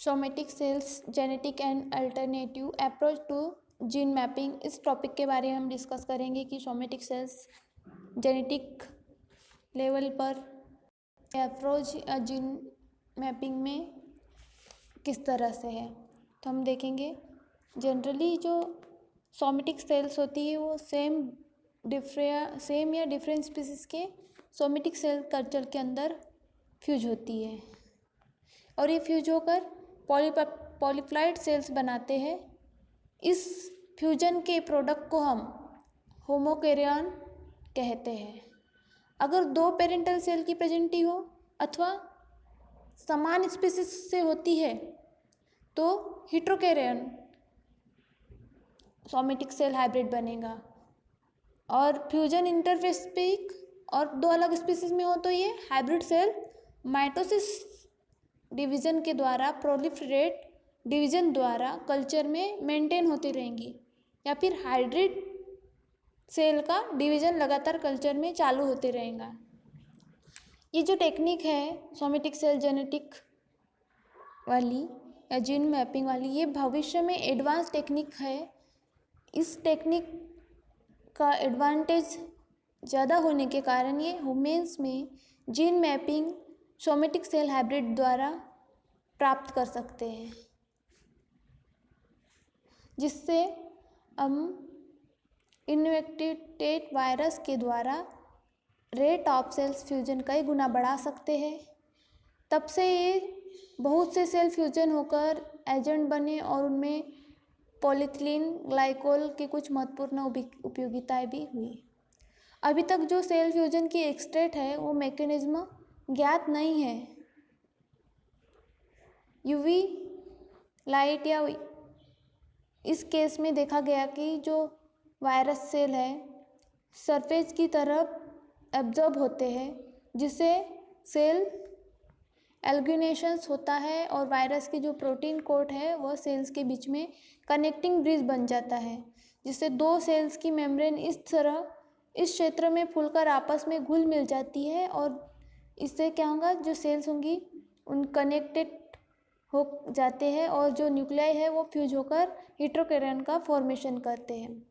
Somatic cells genetic and alternative approach to gene mapping, इस topic के बारे में हम डिस्कस करेंगे कि सोमेटिक सेल्स जेनेटिक लेवल पर अप्रोच जीन मैपिंग में किस तरह से है। तो हम देखेंगे जनरली जो सोमेटिक सेल्स होती है वो सेम या डिफरेंट स्पीसीज के सोमेटिक सेल कल्चर के अंदर फ्यूज होती है और ये फ्यूज होकर पॉलीप्लॉइड सेल्स बनाते हैं। इस फ्यूजन के प्रोडक्ट को हम होमोकैरियन कहते हैं। अगर दो पेरेंटल सेल की प्रेजेंटी हो अथवा समान स्पीसीज से होती है तो हेटेरोकैरियन सोमेटिक सेल हाइब्रिड बनेगा। और फ्यूजन इंटरस्पेसिफिक और दो अलग स्पीसीज में हो तो ये हाइब्रिड सेल माइटोसिस डिवीज़न के द्वारा प्रोलिफरेट डिवीज़न द्वारा कल्चर में मेंटेन होती रहेंगी, या फिर हाइब्रिड सेल का डिवीज़न लगातार कल्चर में चालू होते रहेगा। ये जो टेक्निक है सोमेटिक सेल जेनेटिक वाली या जीन मैपिंग वाली, ये भविष्य में एडवांस टेक्निक है। इस टेक्निक का एडवांटेज ज़्यादा होने के कारण ये ह्यूमन्स में gene mapping somatic cell hybrid द्वारा प्राप्त कर सकते हैं, जिससे हम इनएक्टिवेटेड वायरस के द्वारा रेट ऑफ सेल्स फ्यूजन कई गुना बढ़ा सकते हैं। तब से ये बहुत से सेल फ्यूजन होकर एजेंट बने और उनमें पॉलीथिलीन ग्लाइकोल की कुछ महत्वपूर्ण उपयोगिताएं भी हुई। अभी तक जो सेल फ्यूजन की एक्सटेट है वो मैकेनिज्म ज्ञात नहीं है। यूवी लाइट या इस केस में देखा गया कि जो वायरस सेल है सरफेस की तरफ एब्जॉर्ब होते हैं, जिससे सेल एल्गुनेशंस होता है और वायरस की जो प्रोटीन कोट है वह सेल्स के बीच में कनेक्टिंग ब्रिज बन जाता है, जिससे दो सेल्स की मेम्ब्रेन इस तरह इस क्षेत्र में फूलकर आपस में घुल मिल जाती है और इससे क्या होगा, जो सेल्स होंगी उन कनेक्टेड हो जाते हैं और जो न्यूक्लियाई है वो फ्यूज होकर हेटेरोकैरियन का फॉर्मेशन करते हैं।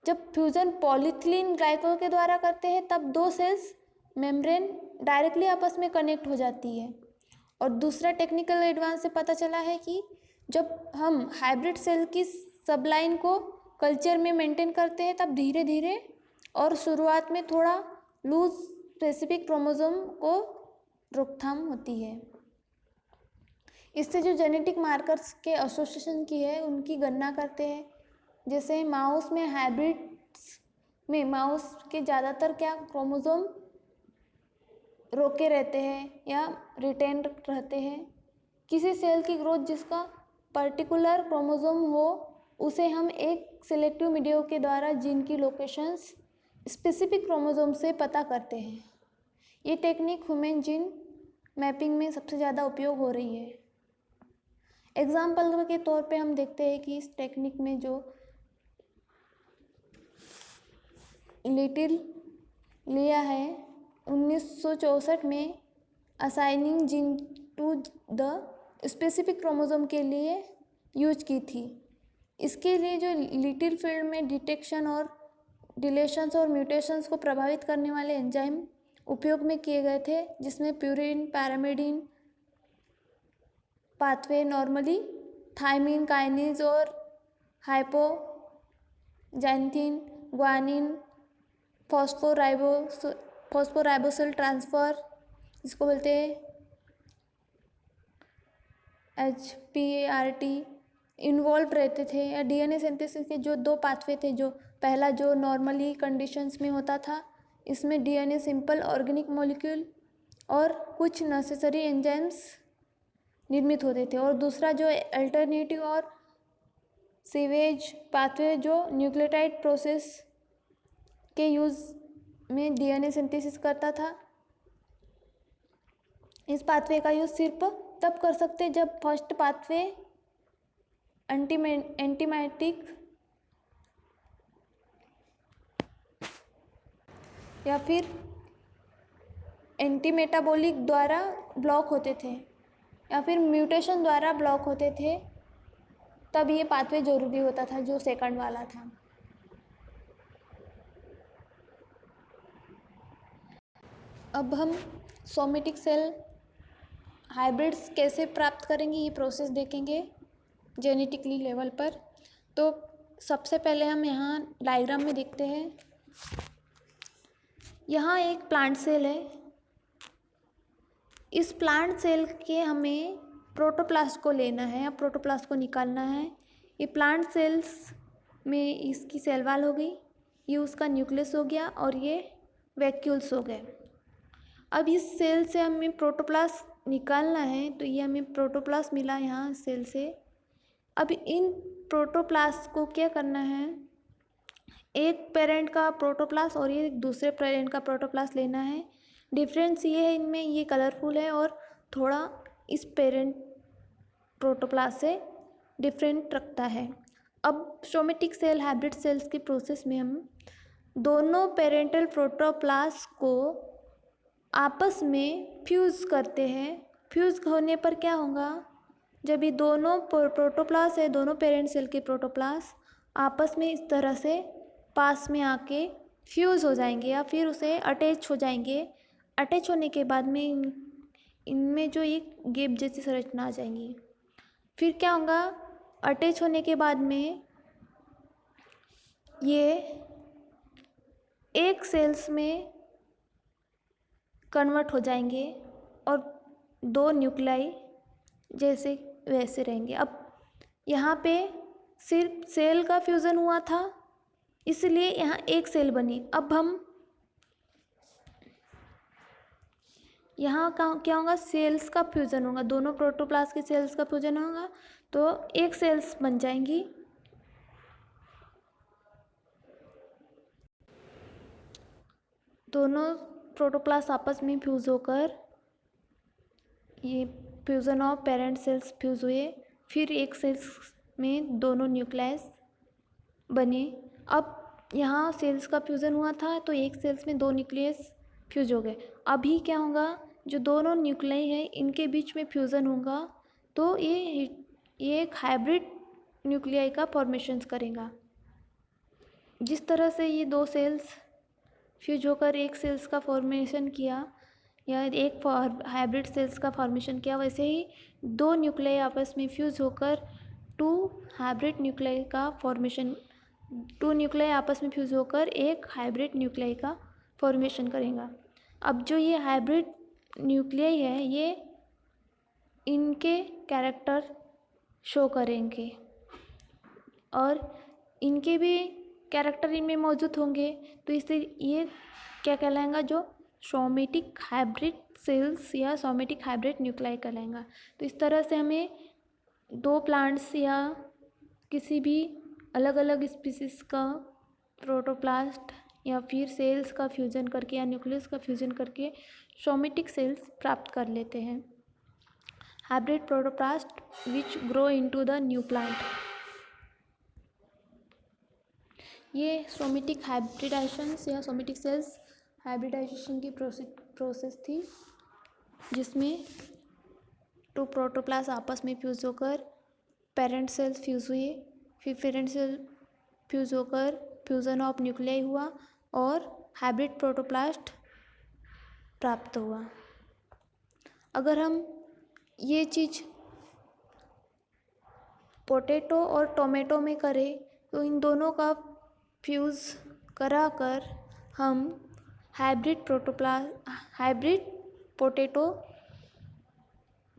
जब फ्यूज़न पॉलीथिलीन ग्लाइकोल के द्वारा करते हैं तब दो सेल्स मेम्ब्रेन डायरेक्टली आपस में कनेक्ट हो जाती है। और दूसरा टेक्निकल एडवांस से पता चला है कि जब हम हाइब्रिड सेल की सबलाइन को कल्चर में मेंटेन करते हैं तब धीरे धीरे और शुरुआत में थोड़ा लूज स्पेसिफिक क्रोमोसोम को रोकथाम होती है। इससे जो जेनेटिक मार्कर्स के एसोसिएशन की है उनकी गणना करते हैं। जैसे माउस में हाइब्रिड्स में माउस के ज़्यादातर क्या क्रोमोसोम रोके रहते हैं या रिटेन रहते हैं। किसी सेल की ग्रोथ जिसका पर्टिकुलर क्रोमोसोम हो उसे हम एक सिलेक्टिव मीडिया के द्वारा जीन की लोकेशंस स्पेसिफिक क्रोमोसोम से पता करते हैं। ये टेक्निक ह्यूमन जीन मैपिंग में सबसे ज़्यादा उपयोग हो रही है। एग्जाम्पल के तौर पे हम देखते हैं कि इस टेक्निक में जो लिटिल लिया है 1964 में assigning gene to the specific chromosome के लिए यूज की थी। इसके लिए जो लिटिल फील्ड में डिटेक्शन और डिलेशंस और म्यूटेशंस को प्रभावित करने वाले एंजाइम उपयोग में किए गए थे, जिसमें purine pyrimidine pathway normally thymidine kinase और हाइपोजैंथिन ग्वानिन फॉस्फोराइबोसिल ट्रांसफ़र जिसको बोलते हैं HPART इन्वॉल्व रहते थे। या DNA सिंथेसिस के जो दो पाथवे थे, जो पहला जो नॉर्मली कंडीशंस में होता था, इसमें DNA सिंपल ऑर्गेनिक मॉलिक्यूल और कुछ नेसेसरी एंजाइम्स निर्मित होते थे, और दूसरा जो अल्टरनेटिव और सीवेज पाथवे जो न्यूक्लियोटाइड प्रोसेस के यूज़ में DNA सिंथेसिस करता था। इस पाथवे का यूज़ सिर्फ तब कर सकते जब फर्स्ट पाथवे एंटीमाइटिक या फिर एंटीमेटाबॉलिक द्वारा ब्लॉक होते थे। या फिर म्यूटेशन द्वारा ब्लॉक होते थे, तब ये पाथवे ज़रूरी होता था जो सेकंड वाला था। अब हम सोमेटिक सेल हाइब्रिड्स कैसे प्राप्त करेंगे, ये प्रोसेस देखेंगे जेनेटिकली लेवल पर। तो सबसे पहले हम यहाँ डायग्राम में देखते हैं। यहाँ एक प्लांट सेल है। इस प्लांट सेल के हमें प्रोटोप्लास्ट को लेना है या प्रोटोप्लास्ट को निकालना है। ये प्लांट सेल्स में इसकी सेल वॉल हो गई, ये उसका न्यूक्लियस हो गया और ये वैक्यूल्स हो गए। अब इस सेल से हमें प्रोटोप्लास्ट निकालना है, तो ये हमें प्रोटोप्लास्ट मिला यहाँ सेल से। अब इन प्रोटोप्लास्ट को क्या करना है, एक पेरेंट का प्रोटोप्लास्ट और ये दूसरे पेरेंट का प्रोटोप्लास्ट लेना है। डिफरेंस ये है इनमें, ये कलरफुल है और थोड़ा इस पेरेंट प्रोटोप्लास्ट से डिफरेंट रखता है। अब सोमेटिक सेल हाइब्रिड सेल्स के प्रोसेस में हम दोनों पेरेंटल प्रोटोप्लास्ट को आपस में फ्यूज़ करते हैं। फ्यूज़ होने पर क्या होगा, जब ये दोनों प्रोटोप्लास्ट है, दोनों पेरेंट सेल के प्रोटोप्लास्ट आपस में इस तरह से पास में आके फ्यूज़ हो जाएंगे या फिर उसे अटैच हो जाएंगे। अटैच होने के बाद में इनमें जो एक गैप जैसी संरचना आ जाएंगी। फिर क्या होगा, अटैच होने के बाद में ये एक सेल्स में कन्वर्ट हो जाएंगे और दो न्यूक्लियाई जैसे वैसे रहेंगे। अब यहाँ पे सिर्फ सेल का फ्यूज़न हुआ था, इसलिए यहाँ एक सेल बनी। अब हम यहाँ का क्या होगा, सेल्स का फ्यूज़न होगा, दोनों प्रोटोप्लास्ट के सेल्स का फ्यूज़न होगा तो एक सेल्स बन जाएंगी। दोनों प्रोटोप्लास्ट आपस में फ्यूज़ होकर ये fusion of parent cells fuse हुए, फिर एक सेल्स में दोनों न्यूक्लियस बने। अब यहाँ सेल्स का फ्यूज़न हुआ था तो एक सेल्स में दो न्यूक्लियस फ्यूज हो गए। अभी क्या होगा, जो दोनों न्यूक्लियाई है इनके बीच में फ्यूज़न होगा तो ये एक हाइब्रिड न्यूक्लियाई का फॉर्मेशंस करेगा। जिस तरह से ये दो सेल्स फ्यूज होकर एक सेल्स का फॉर्मेशन किया या एक हाइब्रिड सेल्स का फॉर्मेशन किया, वैसे ही दो न्यूक्लियाई आपस में फ्यूज़ होकर टू हाइब्रिड न्यूक्लियाई का फॉर्मेशन, टू न्यूक्लियाई आपस में फ्यूज़ होकर एक हाइब्रिड न्यूक्लियाई का फॉर्मेशन करेगा। अब जो ये हाइब्रिड न्यूक्लियाई है ये इनके कैरेक्टर शो करेंगे और इनके भी कैरेक्टर इनमें मौजूद होंगे, तो इससे ये क्या कहलाएगा, जो सोमेटिक हाइब्रिड सेल्स या सोमेटिक हाइब्रिड न्यूक्लियाई कहलाएगा। तो इस तरह से हमें दो प्लांट्स या किसी भी अलग अलग स्पीसीज़ का प्रोटोप्लास्ट या फिर सेल्स का फ्यूज़न करके या न्यूक्लियस का फ्यूज़न करके सोमेटिक सेल्स प्राप्त कर लेते हैं। Hybrid protoplast which grow into the new plant. ये सोमेटिक हाइब्रिडाइजेशन या सोमेटिक सेल्स हाइब्रिडाइजेशन की प्रोसेस थी, जिसमें टू प्रोटोप्लास्ट आपस में फ्यूज़ होकर पेरेंट सेल्स फ्यूज़ हुए, फिर पेरेंट सेल फ्यूज़ होकर फ्यूज़न ऑफ न्यूक्लियाई हुआ और हाइब्रिड प्रोटोप्लास्ट प्राप्त हुआ। अगर हम ये चीज़ पोटैटो और टोमेटो में करें तो इन दोनों का फ्यूज़ कराकर हम हाइब्रिड पोटैटो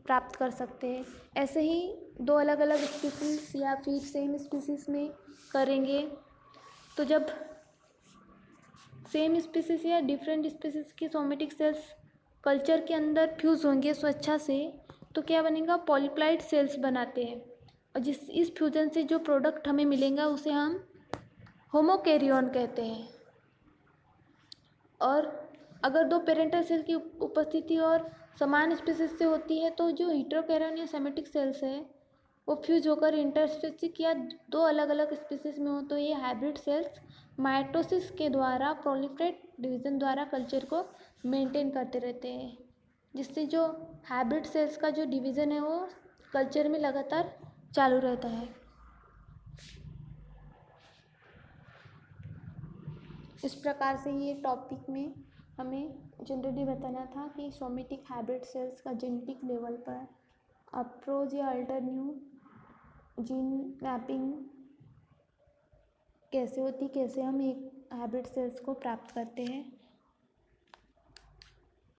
प्राप्त कर सकते हैं। ऐसे ही दो अलग अलग स्पीसीज़ या फिर सेम स्पीसीज़ में करेंगे तो जब सेम स्पीसीज़ या डिफरेंट स्पीसीज़ की सोमेटिक सेल्स कल्चर के अंदर फ्यूज़ होंगे स्वेच्छा से, तो क्या बनेगा, पॉलीप्लाइड सेल्स बनाते हैं और इस फ्यूजन से जो प्रोडक्ट हमें मिलेगा उसे हम होमोकैरियोन कहते हैं। और अगर दो पेरेंटल सेल की उपस्थिति और समान स्पीसीज से होती है तो जो हेटेरोकैरियोन या सेमेटिक सेल्स है वो फ्यूज होकर इंटरस्पेसिक या दो अलग अलग स्पीसीज में हो तो ये हाइब्रिड सेल्स माइटोसिस के द्वारा प्रोलिफरेट डिवीजन द्वारा कल्चर को मेंटेन करते रहते हैं। जिससे जो हैबिट सेल्स का जो डिवीज़न है वो कल्चर में लगातार चालू रहता है। इस प्रकार से ये टॉपिक में हमें जनरली बताना था कि सोमेटिक हैबिट सेल्स का जेनेटिक लेवल पर अप्रोच या अल्टर न्यू जीन मैपिंग कैसे होती, कैसे हम एक हैबिट सेल्स को प्राप्त करते हैं।